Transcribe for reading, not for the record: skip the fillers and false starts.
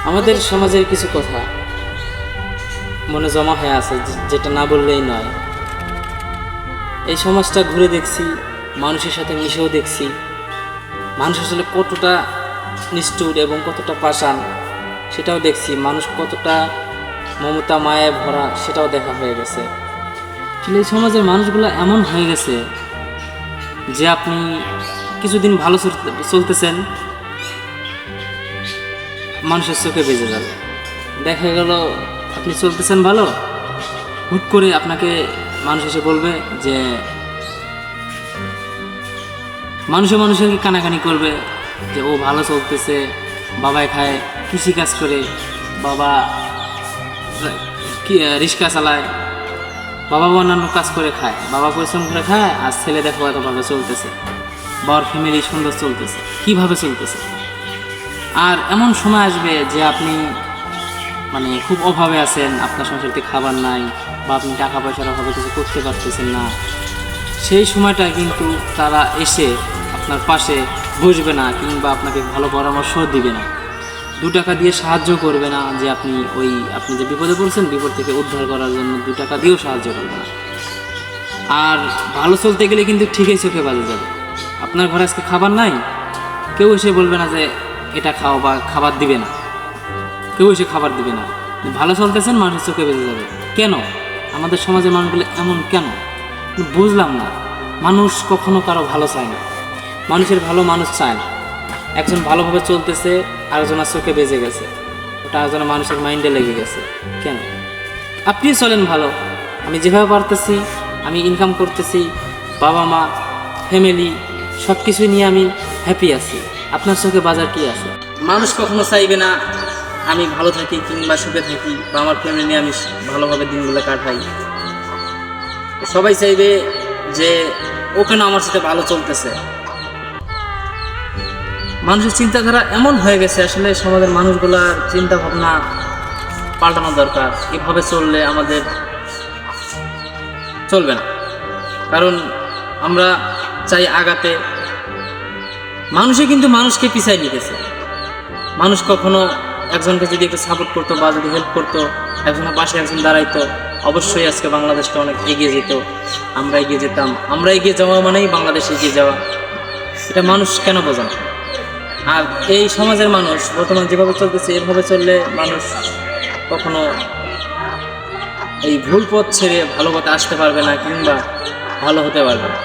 আমাদের সমাজের কিছু কথা মনে জমা হয়ে আছে যেটা না বললেই নয়। এই সমাজটা ঘুরে দেখছি, মানুষের সাথে মিশেও দেখছি, মানুষ আসলে কতটা নিষ্ঠুর এবং কতটা পাষাণ সেটাও দেখছি, মানুষ কতটা মমতা মায়ায় ভরা সেটাও দেখা হয়ে গেছে। আসলে এই সমাজের মানুষগুলো এমন হয়ে গেছে যে আপনি কিছুদিন ভালো চলতেছেন, মানুষের চোখে বেজে যাবে। দেখা গেল আপনি চলতেছেন ভালো, হুট করে আপনাকে মানুষ এসে বলবে যে মানুষের কানাকানি করবে যে ও ভালো চলতেছে, বাবাই খায় কৃষিকাজ করে, বাবা রিক্সা চালায়, বাবা অন্যান্য কাজ করে খায়, বাবা পরিশ্রম করে খায়, আর ছেলে দেখো এতভাবে চলতেছে, বাবার ফ্যামিলি সুন্দর চলতেছে, কিভাবে চলতেছে। আর এমন সময় আসবে যে আপনি খুব অভাবে আছেন, আপনার সংসারতে খাবার নাই, বা আপনি টাকা পয়সার অভাবে কিছু করতে পারতেছেন না। সেই সময়টা কিন্তু তারা এসে আপনার পাশে বসবে না, কিংবা আপনাকে ভালো পরামর্শ দিবে না, 2 টাকা দিয়ে সাহায্য করবে না, যে আপনি যে বিপদে পড়ছেন বিপদ থেকে উদ্ধার করার জন্য 2 টাকা দিয়েও সাহায্য করবে না। আর ভালো চলতে গেলে কিন্তু ঠিকই চোখে বাজে যাবে। আপনার ঘরে আজকে খাবার নাই, কেউ এসে বলবে না যে এটা খাও, বা খাবার দিবে না, কেউ এসে খাবার দিবে না। ভালো চলতেছেন, মানুষের চোখে বেজে যাবে। কেন আমাদের সমাজের মানুষগুলো এমন কেন বুঝলাম না। মানুষ কখনো কারো ভালো চায় না, মানুষের ভালো মানুষ চায় না। একজন ভালোভাবে চলতেছে, আরেকজনের চোখে বেজে গেছে, ওটা আরেকজনের মানুষের মাইন্ডে লেগে গেছে। কেন? আপনিও চলেন ভালো, আমি যেভাবে পারতেছি, আমি ইনকাম করতেছি, বাবা মা ফ্যামিলি সব কিছু নিয়ে আমি হ্যাপি আছি, আপনার চোখে বাজার কি আছে? মানুষ কখনো চাইবে না আমি ভালো থাকি কিংবা সুখে থাকি, বা আমার ফ্যামিলি নিয়ে আমি ভালোভাবে দিনগুলো কাটাই। সবাই চাইবে যে ও কেন আমার সাথে ভালো চলতেছে। মানুষের চিন্তাধারা এমন হয়ে গেছে, আসলে সমাজের মানুষগুলার চিন্তা ভাবনা পাল্টানো দরকার। এভাবে চললে আমাদের চলবে না, কারণ আমরা চাই আগাতে। মানুষে কিন্তু মানুষকে পিছাই নিতেছে। মানুষ কখনো একজনকে যদি একটু সাপোর্ট করতো বা যদি হেল্প করতো, একজনের পাশে একজন দাঁড়াইতো, অবশ্যই আজকে বাংলাদেশটা অনেক এগিয়ে যেত, আমরা এগিয়ে যেতাম। আমরা এগিয়ে যাওয়া মানেই বাংলাদেশ এগিয়ে যাওয়া, এটা মানুষ কেন বোঝে না? আর এই সমাজের মানুষ বর্তমান যেভাবে চলতেছে, এভাবে চললে মানুষ কখনো এই ভুল পথ ছেড়ে ভালো পথে আসতে পারবে না, কিংবা ভালো হতে পারবে না।